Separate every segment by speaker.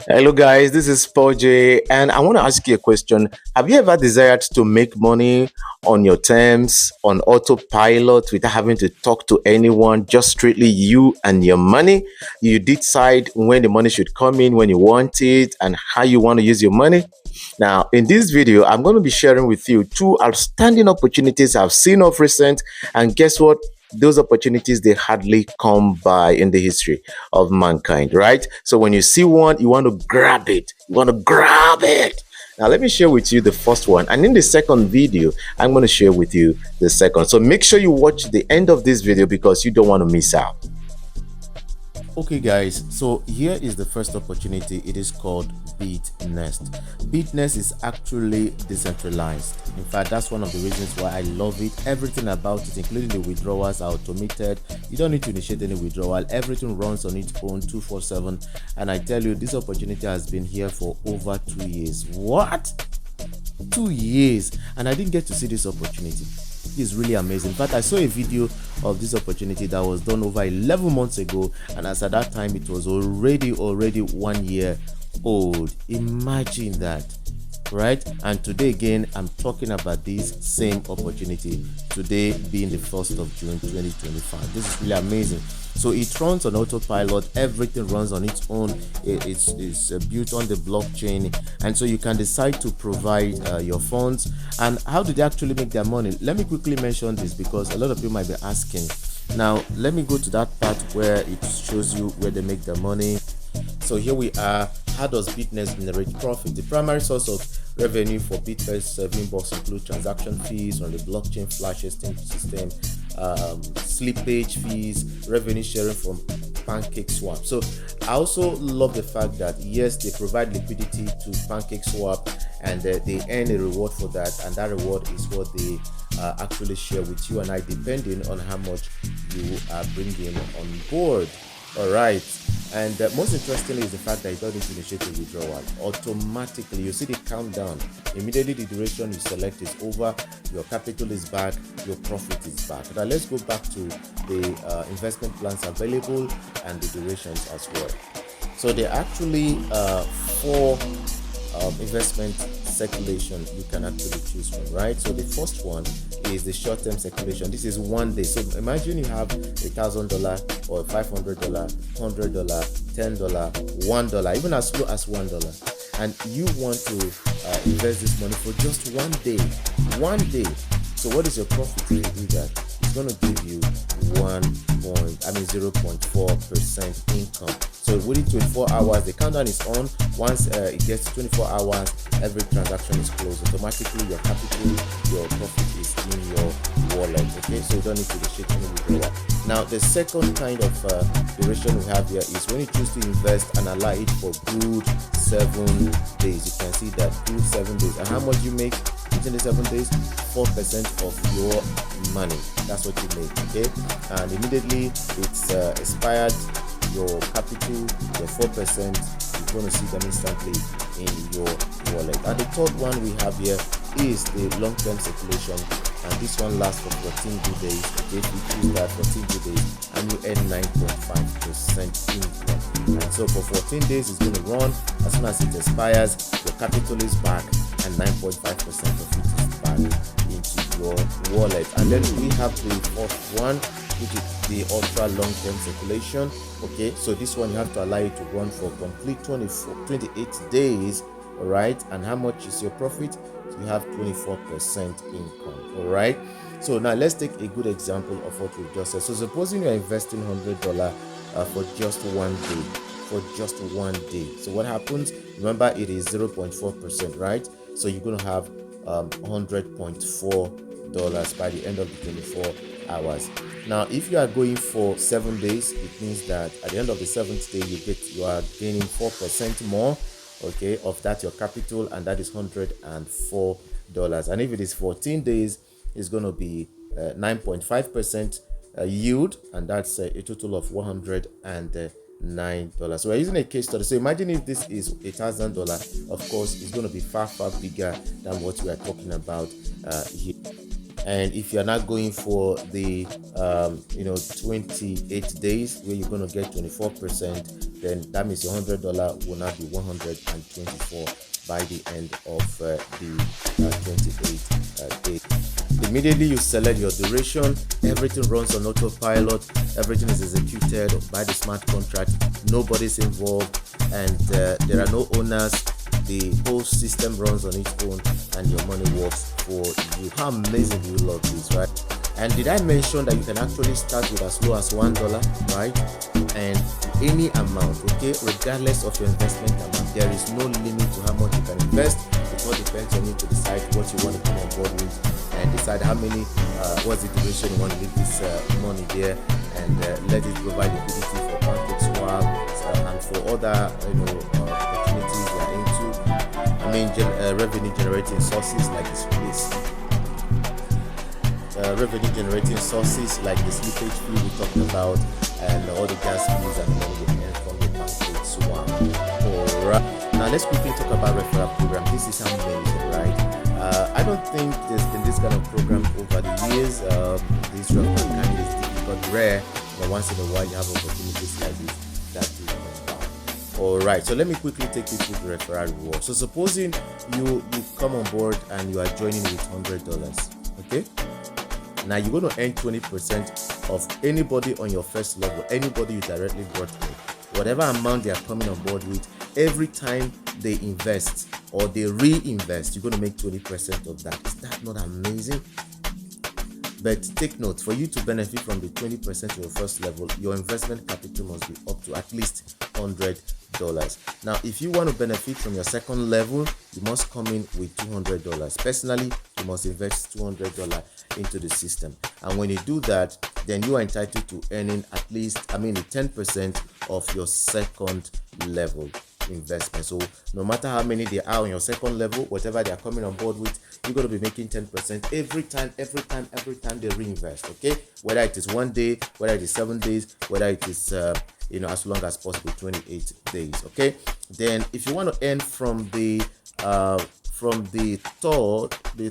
Speaker 1: Hello, guys. This is Paul J, and I want to ask you a question. Have you ever desired to make money on your terms, on autopilot, without having to talk to anyone, just strictly you and your money? You decide when the money should come in, when you want it, and how you want to use your money. Now, in this video, I'm going to be sharing with you two outstanding opportunities I've seen of recent, and guess what? Those opportunities, they hardly come by in the history of mankind, right? So when you see one, you want to grab it. You want to grab it. Now, let me share with you the first one. And in the second video, I'm going to share with you the second. So make sure you watch the end of this video because you don't want to miss out. Okay, guys, so here is the first opportunity. It is called BitNest. BitNest is actually decentralized. In fact, that's one of the reasons why I love it. Everything about it, including the withdrawals, are automated. You don't need to initiate any withdrawal. Everything runs on its own 247. And I tell you, this opportunity has been here for over 2 years. What? 2 years, and I didn't get to see this opportunity. It's really amazing. In fact, I saw a video of this opportunity that was done over 11 months ago, and as at that time it was already 1 year old. Imagine that, right? And today again, I'm talking about this same opportunity, today being the 1st of June 2025. This is really amazing. So it runs on autopilot. Everything runs on its own. It's built on the blockchain, and so you can decide to provide your funds. And how do they actually make their money? Let me quickly mention this because a lot of people might be asking. Now let me go to that part where it shows you where they make their money. So here we are. How does BitNest generate profit? The primary source of revenue for BitNest Inbox include transaction fees on the blockchain flash system, slippage fees, revenue sharing from PancakeSwap. So I also love the fact that yes, they provide liquidity to PancakeSwap, and they earn a reward for that, and that reward is what they actually share with you and I, depending on how much you are bringing on board. All right. And most interestingly is the fact that you don't need to initiate a withdrawal. Automatically, you see the countdown. Immediately the duration you select is over, your capital is back, your profit is back. Now let's go back to the investment plans available and the durations as well. So there are actually four investment circulation you can actually choose from, right? So the first one is the short-term circulation. This is 1 day. So imagine you have $1,000 or $500, $100, $10, $1, even as low as $1, and you want to invest this money for just 1 day. 1 day. So what is your profit if you do that? It's going to give you 0.4% income. So within 24 hours, the countdown is on. Once it gets 24 hours, every transaction is closed. Automatically, your capital, your profit is in your wallet. Okay, so you don't need to initiate any withdrawal. Now, the second kind of duration we have here is when you choose to invest and allow it for good 7 days. You can see that good 7 days. And how much you make within the 7 days? 4% of your money. That's what you make. Okay, and immediately it's expired. Your capital, your 4%, you're going to see them instantly in your wallet. And the third one we have here is the long-term circulation, and this one lasts for 14 good days. Okay, if you choose that 14 good days, and you earn 9.5% income. And so for 14 days, it's going to run. As soon as it expires, your capital is back, and 9.5% of it is back into your wallet. And then we have the fourth one, which is the ultra long-term circulation. Okay, so this one you have to allow it to run for complete 28 days. All right, and how much is your profit? So you have 24% income. All right, so now let's take a good example of what we've just said. So supposing you're investing $100 for just 1 day, so what happens? Remember, it is 0.4%, right? So you're going to have $100.4 by the end of the 24 hours. Now, if you are going for 7 days, it means that at the end of the 7th day, you are gaining 4% more, okay, of that your capital, and that is $104. And if it is 14 days, it's going to be 9.5% yield, and that's a total of $109. So we're using a case study. So imagine if this is $1,000. Of course, it's going to be far bigger than what we are talking about here. And if you're not going for the 28 days where you're going to get 24%, then that means your $100 will now be 124 by the end of the 28 days. Immediately you select your duration, everything runs on autopilot, everything is executed by the smart contract, nobody's involved, and there are no owners. The whole system runs on its own and your money works for you. How amazing do you love this, right? And did I mention that you can actually start with as low as $1, right? And any amount, okay, regardless of your investment amount, there is no limit to how much you can invest. It all depends on you to decide what you want to come on board with and decide how many, what's the duration you want to leave this money there, and let it provide liquidity for pancake swap and for other opportunities you are into. I mean, revenue generating sources like this. Revenue generating sources like the slippage fee we talked about, and all the gas fees and money we earn from the pancake swap. Alright, now let's quickly talk about referral program. This is amazing, right? I don't think there's been this kind of program over the years. This referral kind is difficult, rare, but once in a while you have opportunities like this that do come about. Alright, so let me quickly take you through the referral reward. So supposing you come on board and you are joining with $100, okay? Now you're going to earn 20% of anybody on your first level, anybody you directly brought in. Whatever amount they are coming on board with, every time they invest or they reinvest, you're going to make 20% of that. Is that not amazing? But take note, for you to benefit from the 20% of your first level, your investment capital must be up to at least $100. Now, if you want to benefit from your second level, you must come in with $200. Personally, you must invest $200 into the system. And when you do that, then you are entitled to earning at least, the 10% of your second level investment. So no matter how many they are on your second level, whatever they are coming on board with, you're going to be making 10% every time they reinvest. Okay, whether it is 1 day, whether it is 7 days, whether it is as long as possible 28 days. Okay, then if you want to earn from the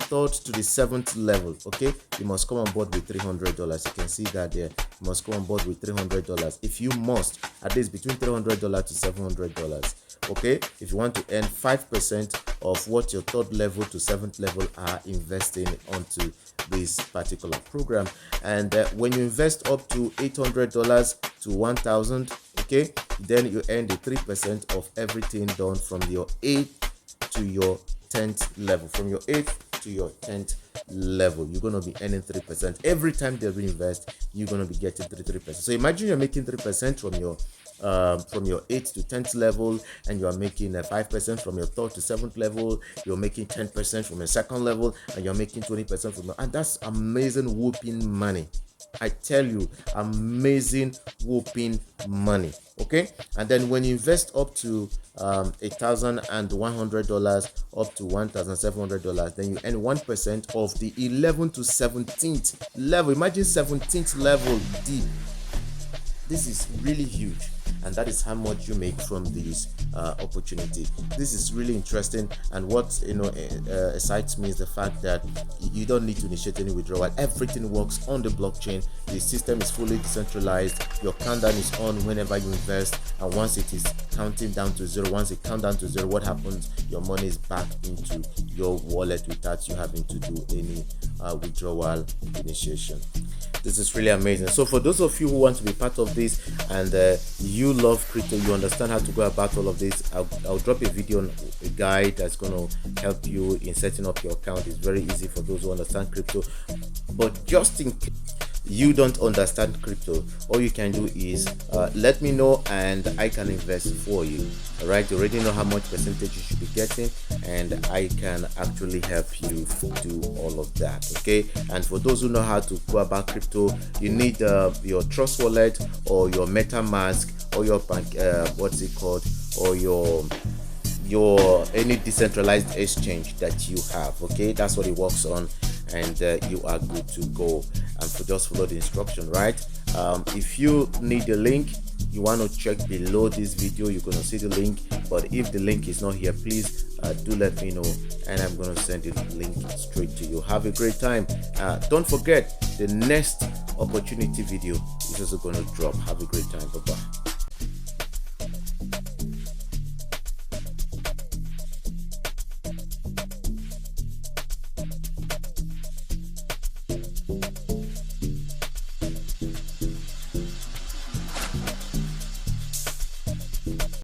Speaker 1: third to the seventh level, okay, you must come on board with $300. You can see that there. You must come on board with $300. If you must, at least between $300 to $700. Okay, if you want to earn 5% of what your third level to seventh level are investing onto this particular program. And when you invest up to $800 to $1,000, okay, then you earn the 3% of everything done from your 8th to your 10th level. From your 8th to your 10th level, you're going to be earning 3%. Every time they reinvest, you're going to be getting 3%. So imagine you're making 3% from your 8th to 10th level, and you are making 5% from your 3rd to 7th level. You're making 10% from your second level, and you're making 20% from your, and that's amazing whooping money. I tell you, amazing whooping money. Okay, and then when you invest up to $1,100 up to $1,700, then you earn 1% of the 11th to 17th level. Imagine 17th level deep. This is really huge, and that is how much you make from this opportunity. This is really interesting, and what excites me is the fact that you don't need to initiate any withdrawal. Everything works on the blockchain. The system is fully decentralized. Your countdown is on whenever you invest, and once it is counting down to zero, once it counts down to zero, what happens? Your money is back into your wallet without you having to do any withdrawal initiation. This is really amazing. So for those of you who want to be part of this, and you love crypto, you understand how to go about all of this, I'll drop a video on a guide that's going to help you in setting up your account. It's very easy for those who understand crypto. But just in case you don't understand crypto, all you can do is let me know, and I can invest for you. All right, you already know how much percentage you should be getting, and I can actually help you do all of that. Okay, and for those who know how to go about crypto, you need your Trust Wallet or your MetaMask or your bank, what's it called, or your any decentralized exchange that you have. Okay, that's what it works on, and you are good to go. And just follow the instruction, right? If you need a link, you want to check below this video, you're going to see the link. But if the link is not here, please do let me know, and I'm going to send the link straight to you. Have a great time. Don't forget, the next opportunity video is also going to drop. Have a great time. Bye bye.